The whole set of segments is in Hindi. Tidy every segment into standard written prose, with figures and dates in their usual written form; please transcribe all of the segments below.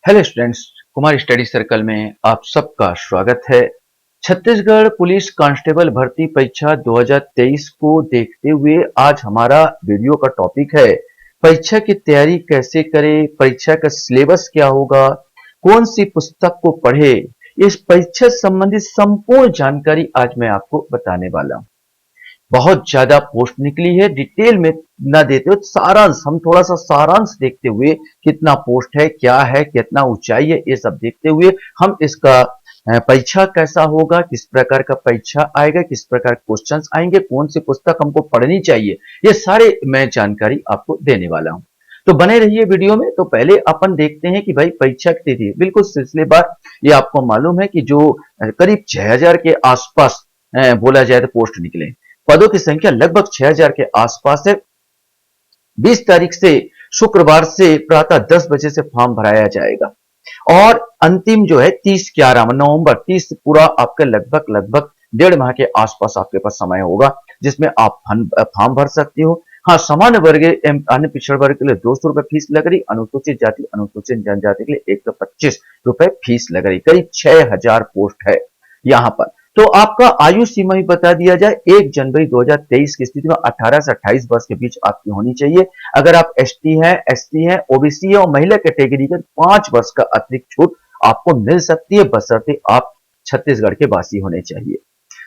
Hello students, Kumar study circle में आप सबका स्वागत है। छत्तीसगढ़ पुलिस कांस्टेबल भर्ती परीक्षा 2023 को देखते हुए आज हमारा वीडियो का टॉपिक है परीक्षा की तैयारी कैसे करें, परीक्षा का सिलेबस क्या होगा, कौन सी पुस्तक को पढ़े। इस परीक्षा संबंधित संपूर्ण जानकारी आज मैं आपको बताने वाला हूं। बहुत ज्यादा पोस्ट निकली है, डिटेल में ना देते हुए सारांश, हम थोड़ा सा सारांश देखते हुए कितना पोस्ट है, क्या है, कितना ऊंचाई है, ये सब देखते हुए हम इसका परीक्षा कैसा होगा, किस प्रकार का परीक्षा आएगा, किस प्रकार क्वेश्चंस आएंगे, कौन सी पुस्तक हमको पढ़नी चाहिए, ये सारे मैं जानकारी आपको देने वाला हूं। तो बने रहिए वीडियो में। तो पहले अपन देखते हैं कि भाई परीक्षा की तिथि बिल्कुल सिलसिलेवार। ये आपको मालूम है कि जो करीब 6000 के आसपास बोला जाए तो पोस्ट निकले, पदों की संख्या लगभग 6000 के आसपास है। 20 तारीख से शुक्रवार से प्रातः 10 बजे से फॉर्म भराया जाएगा और अंतिम जो है 30/11 नवंबर 30 पूरा आपका लगभग 1.5 माह के आसपास आपके पास समय होगा जिसमें आप फॉर्म भर सकते हो। हाँ, सामान्य वर्ग एवं अन्य पिछड़ा वर्ग के लिए 200 रुपए फीस लग रही, अनुसूचित जाति अनुसूचित जनजाति के लिए 125 रुपए फीस लग रही। करीब 6000 पोस्ट है यहाँ पर। तो आपका आयु सीमा भी बता दिया जाए, 1 जनवरी 2023 की स्थिति में 18 से 28 वर्ष के बीच आपकी होनी चाहिए। अगर आप एसटी हैं, एससी हैं, ओबीसी है और महिला कैटेगरी के 5 वर्ष का अतिरिक्त छूट आपको मिल सकती है, बशर्ते आप छत्तीसगढ़ के वासी होने चाहिए।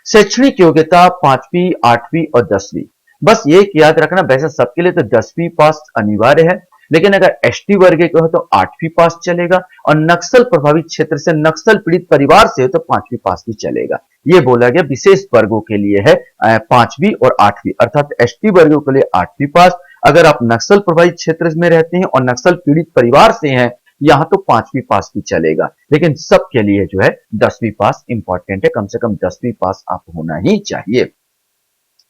शैक्षणिक योग्यता 5वीं, 8वीं और 10वीं। बस ये याद रखना, वैसे सबके लिए तो 10वीं पास अनिवार्य है, लेकिन अगर एसटी वर्ग के हो तो 8वीं पास चलेगा और नक्सल प्रभावित क्षेत्र से, नक्सल पीड़ित परिवार से हो तो 5वीं पास भी चलेगा। ये बोला गया विशेष वर्गों के लिए है 5वीं और 8वीं, अर्थात एसटी वर्गों के लिए 8वीं पास। अगर आप नक्सल प्रभावित क्षेत्र में रहते हैं और नक्सल पीड़ित परिवार से हैं, यहां तो 5वीं पास भी चलेगा, लेकिन सबके लिए जो है 10वीं पास इंपॉर्टेंट है। कम से कम 10वीं पास आप होना ही चाहिए।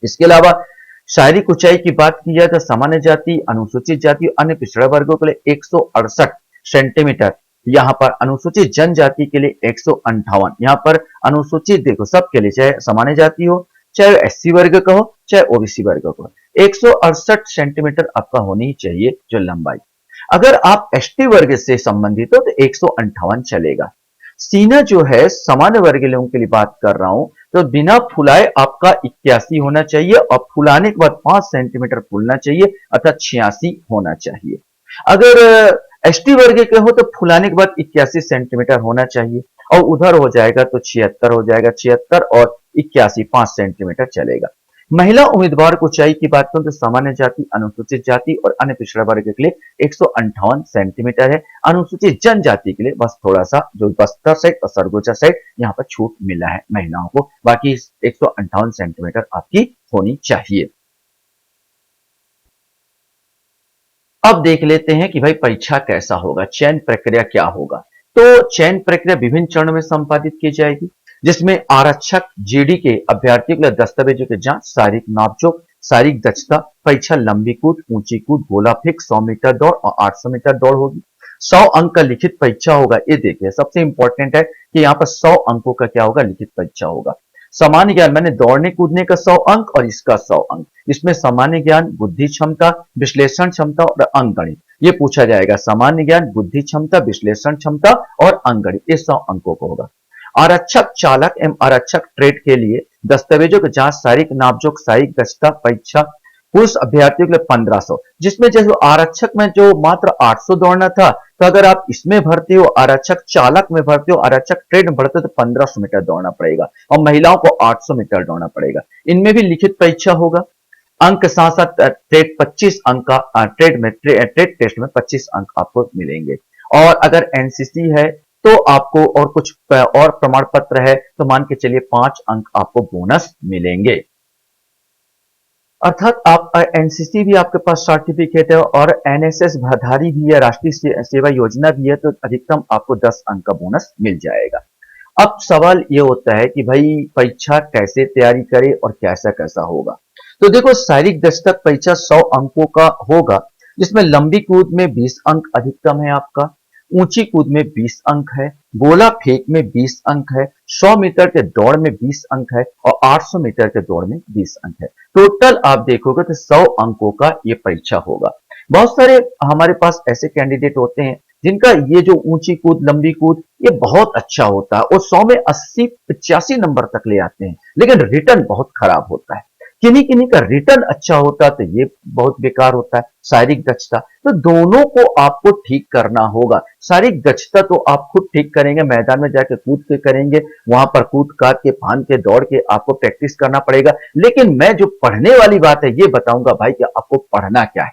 इसके अलावा शारीरिक ऊंचाई की बात की जाए तो सामान्य जाति, अनुसूचित जाति, अन्य पिछड़ा वर्गों के लिए 168 सेंटीमीटर, यहाँ पर अनुसूचित जनजाति के लिए 158, यहाँ पर अनुसूचित देखो सबके लिए, चाहे सामान्य जाति हो, चाहे एससी वर्ग का हो, चाहे ओबीसी वर्ग का हो, 168 सेंटीमीटर आपका होनी ही चाहिए जो लंबाई। अगर आप एसटी वर्ग से संबंधित हो तो 158 चलेगा। सीना जो है सामान्य वर्ग लोगों के लिए बात कर रहा हूं, तो बिना फुलाए आपका 81 होना चाहिए और फुलाने के बाद 5 सेंटीमीटर फूलना चाहिए, अर्थात 86 होना चाहिए। अगर एसटी वर्ग के हो तो फुलाने के बाद 81 सेंटीमीटर होना चाहिए और उधर हो जाएगा तो 76 हो जाएगा, 76 और 81 5 सेंटीमीटर चलेगा। महिला उम्मीदवार को ऊंचाई की बात करूं तो सामान्य जाति, अनुसूचित जाति और अन्य पिछड़ा वर्ग के लिए 158 सेंटीमीटर है। अनुसूचित जनजाति के लिए बस थोड़ा सा जो बस्तर साइड और सरगुजा साइड यहाँ पर छूट मिला है महिलाओं को, बाकी 158 सेंटीमीटर आपकी होनी चाहिए। अब देख लेते हैं कि भाई परीक्षा कैसा होगा, चयन प्रक्रिया क्या होगा। तो चयन प्रक्रिया विभिन्न चरणों में संपादित की जाएगी, जिसमें आरक्षक जीडी के अभ्यर्थियों के लिए दस्तावेजों की जांच, शारीरिक नापजोक, शारीरिक दक्षता परीक्षा, लंबी कूद, ऊंची कूद, गोला फेंक, 100 मीटर दौड़ और 800 मीटर दौड़ होगी। 100 अंक का लिखित परीक्षा होगा। ये देखिए सबसे इंपॉर्टेंट है कि यहाँ पर 100 अंकों का क्या होगा, लिखित परीक्षा होगा। सामान्य ज्ञान मैंने दौड़ने कूदने का 100 अंक और इसका 100 अंक, इसमें सामान्य ज्ञान, बुद्धि क्षमता, विश्लेषण क्षमता और अंकगणित ये पूछा जाएगा। सामान्य ज्ञान, बुद्धि क्षमता, विश्लेषण क्षमता और अंकगणित, ये 100 अंकों को होगा। आरक्षक चालक एवं आरक्षक ट्रेड के लिए दस्तावेजों की जांच, शारीरिक नापजोक, शारीरिक दक्षता परीक्षा पुरुष अभ्यर्थियों के लिए 1500, जिसमें जैसे आरक्षक में जो मात्र 800 दौड़ना था, तो अगर आप इसमें भर्ती हो, आरक्षक चालक में भर्ती हो, आरक्षक ट्रेड में भर्ती हो तो 1500 मीटर दौड़ना पड़ेगा और महिलाओं को 800 मीटर दौड़ना पड़ेगा। इनमें भी लिखित परीक्षा होगा। अंक साथ साथ ट्रेड 25 अंक का, ट्रेड टेस्ट में 25 अंक आपको मिलेंगे। और अगर एनसीसी है तो आपको और कुछ और प्रमाण पत्र है तो मान के चलिए 5 अंक आपको बोनस मिलेंगे। अर्थात आप एनसीसी भी आपके पास सर्टिफिकेट है और एनएसएस धारी भी है, राष्ट्रीय सेवा योजना भी है, तो अधिकतम आपको 10 अंक का बोनस मिल जाएगा। अब सवाल ये होता है कि भाई परीक्षा कैसे तैयारी करें और कैसा कैसा होगा। तो देखो, शारीरिक दक्षता परीक्षा 100 अंकों का होगा, जिसमें लंबी कूद में 20 अंक अधिकतम है आपका, ऊंची कूद में 20 अंक है, गोला फेंक में 20 अंक है, 100 मीटर के दौड़ में 20 अंक है और 800 मीटर के दौड़ में 20 अंक है। टोटल आप देखोगे तो 100 अंकों का ये परीक्षा होगा। बहुत सारे हमारे पास ऐसे कैंडिडेट होते हैं जिनका ये जो ऊंची कूद लंबी कूद ये बहुत अच्छा होता है और 100 में 80-85 नंबर तक ले आते हैं, लेकिन रिटर्न बहुत खराब होता है। किन्हीं किन्हीं का रिटर्न अच्छा होता तो ये बहुत बेकार होता है। शारीरिक दक्षता, तो दोनों को आपको ठीक करना होगा। शारीरिक दक्षता तो आप खुद ठीक करेंगे, मैदान में जाके कूद के करेंगे, वहां पर कूद काट के फांद के दौड़ के आपको प्रैक्टिस करना पड़ेगा। लेकिन मैं जो पढ़ने वाली बात है ये बताऊंगा भाई कि आपको पढ़ना क्या है।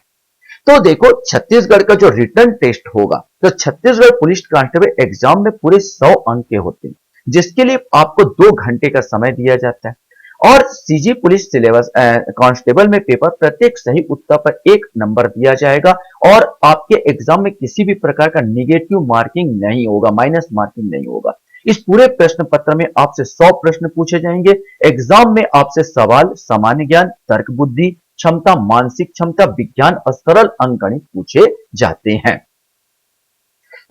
तो देखो, छत्तीसगढ़ का जो रिटर्न टेस्ट होगा, तो छत्तीसगढ़ पुलिस कांस्टेबल एग्जाम में पूरे 100 अंक के होते हैं, जिसके लिए आपको 2 घंटे का समय दिया जाता है। और सीजी पुलिस सिलेबस कांस्टेबल में पेपर प्रत्येक सही उत्तर पर 1 नंबर दिया जाएगा और आपके एग्जाम में किसी भी प्रकार का निगेटिव मार्किंग नहीं होगा, माइनस मार्किंग नहीं होगा। इस पूरे प्रश्न पत्र में आपसे 100 प्रश्न पूछे जाएंगे। एग्जाम में आपसे सवाल सामान्य ज्ञान, तर्क बुद्धि क्षमता, मानसिक क्षमता, विज्ञान और सरल अंकगणित पूछे जाते हैं।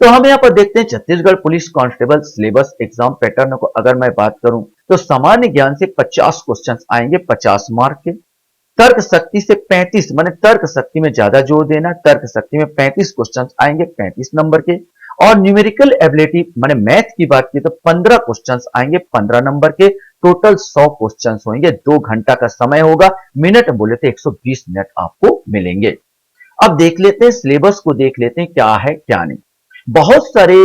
तो हम यहाँ पर देखते हैं Chhattisgarh police constable syllabus exam pattern को अगर मैं बात करूं तो सामान्य ज्ञान से 50 क्वेश्चंस आएंगे 50 मार्क के। तर्क शक्ति से 35, माने तर्क शक्ति में ज्यादा जोर देना, तर्क शक्ति में 35 क्वेश्चंस आएंगे 35 नंबर के। और न्यूमेरिकल एबिलिटी माने मैथ की बात की तो 15 क्वेश्चंस आएंगे 15 नंबर के। टोटल 100 क्वेश्चंस होंगे, 2 घंटा का समय होगा, मिनट बोले तो 120 मिनट आपको मिलेंगे। अब देख लेते हैं सिलेबस को, देख लेते हैं क्या है क्या नहीं। बहुत सारे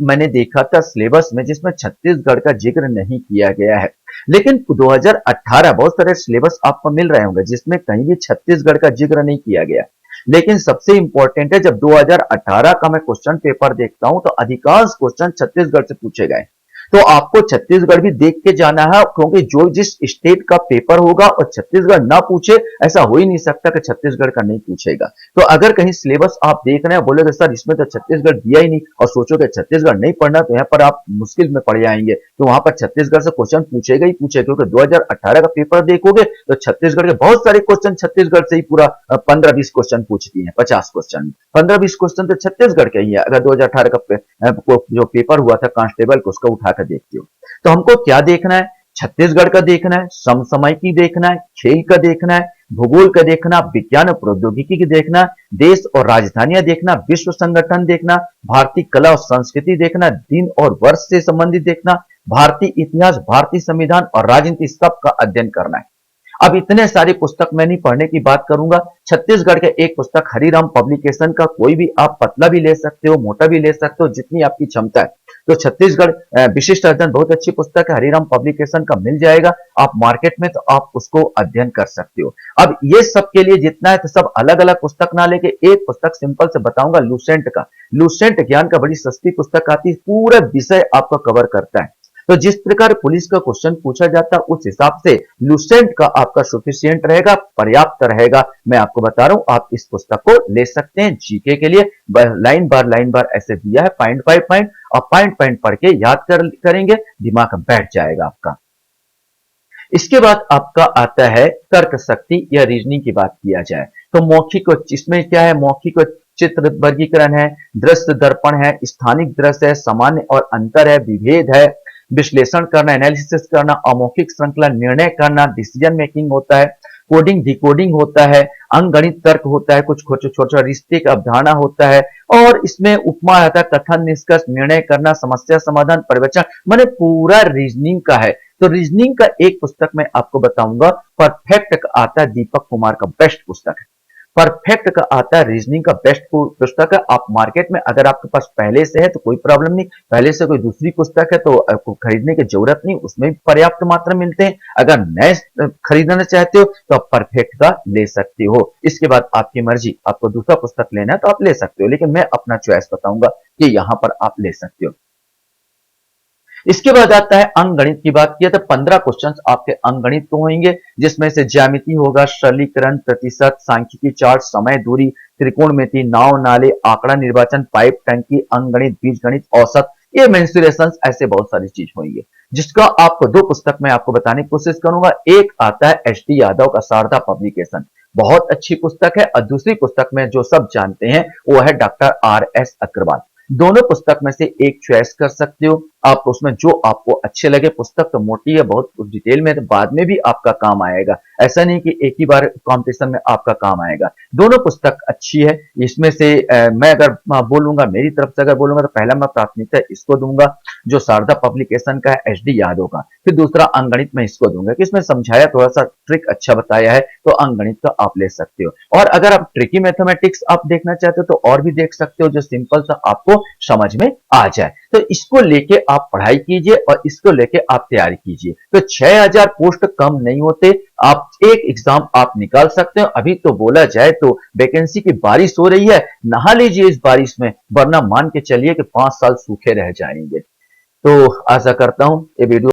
मैंने देखा था सिलेबस में जिसमें छत्तीसगढ़ का जिक्र नहीं किया गया है, लेकिन 2018 बहुत सारे सिलेबस आपको मिल रहे होंगे जिसमें कहीं भी छत्तीसगढ़ का जिक्र नहीं किया गया। लेकिन सबसे इंपॉर्टेंट है, जब 2018 का मैं क्वेश्चन पेपर देखता हूं तो अधिकांश क्वेश्चन छत्तीसगढ़ से पूछे गए। तो आपको छत्तीसगढ़ भी देख के जाना है, क्योंकि जो जिस स्टेट का पेपर होगा और छत्तीसगढ़ ना पूछे ऐसा हो ही नहीं सकता कि छत्तीसगढ़ का नहीं पूछेगा। तो अगर कहीं सिलेबस आप देख रहे हैं, बोलोगे सर इसमें तो छत्तीसगढ़ दिया ही नहीं, और सोचोगे छत्तीसगढ़ नहीं पढ़ना, तो यहाँ पर आप मुश्किल में पड़ जाएंगे। तो वहां पर छत्तीसगढ़ से क्वेश्चन पूछेगा ही पूछेगा, क्योंकि 2018 का पेपर देखोगे तो छत्तीसगढ़ के बहुत सारे क्वेश्चन छत्तीसगढ़ से ही पूरा 15-20 क्वेश्चन पूछती है। 50 क्वेश्चन 15-20 क्वेश्चन तो छत्तीसगढ़ के ही है। अगर 2018 का जो पेपर हुआ था कांस्टेबल को, उसका उठा कर देखते हो तो हमको क्या देखना है, छत्तीसगढ़ का देखना है, समसामयिकी देखना है, खेल का देखना है, भूगोल का देखना, विज्ञान और प्रौद्योगिकी की देखना, देश और राजधानियां देखना, विश्व संगठन देखना, भारतीय कला और संस्कृति देखना, दिन और वर्ष से संबंधित देखना, भारतीय इतिहास, भारतीय संविधान और राजनीति, सबका अध्ययन करना है। अब इतने सारी पुस्तक मैं नहीं पढ़ने की बात करूंगा। छत्तीसगढ़ के एक पुस्तक हरिराम पब्लिकेशन का, कोई भी आप पतला भी ले सकते हो, मोटा भी ले सकते हो, जितनी आपकी क्षमता है। तो छत्तीसगढ़ विशिष्ट अध्ययन बहुत अच्छी पुस्तक है, हरिराम पब्लिकेशन का मिल जाएगा आप मार्केट में, तो आप उसको अध्ययन कर सकते हो। अब ये सब के लिए जितना है तो सब अलग अलग पुस्तक ना लेके एक पुस्तक सिंपल से बताऊंगा, लूसेंट का। लूसेंट ज्ञान का बड़ी सस्ती पुस्तक आती है, पूरा विषय आपका कवर करता है। तो जिस प्रकार पुलिस का क्वेश्चन पूछा जाता है उस हिसाब से लूसेंट का आपका सफिशिएंट रहेगा, पर्याप्त रहेगा। मैं आपको बता रहा हूं, आप इस पुस्तक को ले सकते हैं जीके के लिए। लाइन बार ऐसे दिया है, पॉइंट बाय पॉइंट, और पॉइंट पॉइंट पढ़ के याद करेंगे, दिमाग में बैठ जाएगा आपका। इसके बाद आपका आता है तर्क शक्ति या रीजनिंग की बात किया जाए तो मौखिक, इसमें क्या है, मौखिक चित्र वर्गीकरण है, दृश्य दर्पण है, स्थानिक दृश्य है, सामान्य और अंतर है, विभेद है, विश्लेषण करना, एनालिसिस करना, अमौखिक श्रृंखला, निर्णय करना, डिसीजन मेकिंग होता है, कोडिंग डिकोडिंग होता है, अंकगणित तर्क होता है, कुछ छोटा रिश्ते का अवधारणा होता है, और इसमें उपमा आता है, कथन, निष्कर्ष, निर्णय करना, समस्या समाधान, परिवचन, माने पूरा रीजनिंग का है। तो रीजनिंग का एक पुस्तक मैं आपको बताऊंगा, परफेक्ट आता है, दीपक कुमार का बेस्ट पुस्तक है। परफेक्ट का आता है, रीजनिंग का बेस्ट पुस्तक है। आप मार्केट में अगर आपके पास पहले से है तो कोई प्रॉब्लम नहीं, पहले से कोई दूसरी पुस्तक है तो आपको खरीदने की जरूरत नहीं, उसमें पर्याप्त मात्रा मिलते हैं। अगर नए खरीदना चाहते हो तो आप परफेक्ट का ले सकते हो। इसके बाद आपकी मर्जी, आपको दूसरा पुस्तक लेना है तो आप ले सकते हो, लेकिन मैं अपना चॉइस बताऊंगा कि यहां पर आप ले सकते हो। इसके बाद आता है अंकगणित की बात किया तो 15 क्वेश्चंस आपके अंकगणित को होंगे, जिसमें से ज्यामिति होगा, सरलीकरण, प्रतिशत, सांख्यिकी, चार्ट, समय, दूरी, त्रिकोणमिति, नाव, नाले, आंकड़ा निर्वाचन, पाइप, टंकी, अंकगणित, बीजगणित, औसत, ये मेंसुरेशंस, ऐसे बहुत सारी चीज होंगे, जिसका आपको 2 पुस्तक में आपको बताने की कोशिश करूंगा। एक आता है एच.डी. यादव का शारदा पब्लिकेशन, बहुत अच्छी पुस्तक है, और दूसरी पुस्तक में जो सब जानते हैं वो है डॉक्टर R.S. अग्रवाल। दोनों पुस्तक में से एक चॉइस कर सकते हो। आप उसमें जो आपको अच्छे लगे, पुस्तक तो मोटी है बहुत डिटेल में, तो बाद में भी आपका काम आएगा। ऐसा नहीं कि एक ही बार कंपटीशन में आपका काम आएगा। दोनों पुस्तक अच्छी है। इसमें से मैं अगर बोलूंगा, मेरी तरफ से अगर बोलूंगा, तो पहला मैं प्राथमिकता इसको दूंगा जो शारदा पब्लिकेशन का है, एच डी यादव का। फिर दूसरा अंकगणित में इसको दूंगा कि इसमें समझाया, थोड़ा सा ट्रिक अच्छा बताया है, तो अंकगणित का आप ले सकते हो। और अगर आप ट्रिकी मैथमेटिक्स आप देखना चाहते हो तो और भी देख सकते हो, जो सिंपल सा आपको समझ में आ जाए। तो इसको लेके आप पढ़ाई कीजिए और इसको लेके आप तैयारी कीजिए। तो 6000 पोस्ट कम नहीं होते, आप एक एग्जाम आप निकाल सकते हो। अभी तो बोला जाए तो वैकेंसी की बारिश हो रही है, नहा लीजिए इस बारिश में, वरना मान के चलिए कि 5 साल सूखे रह जाएंगे। तो आशा करता हूं ये वीडियो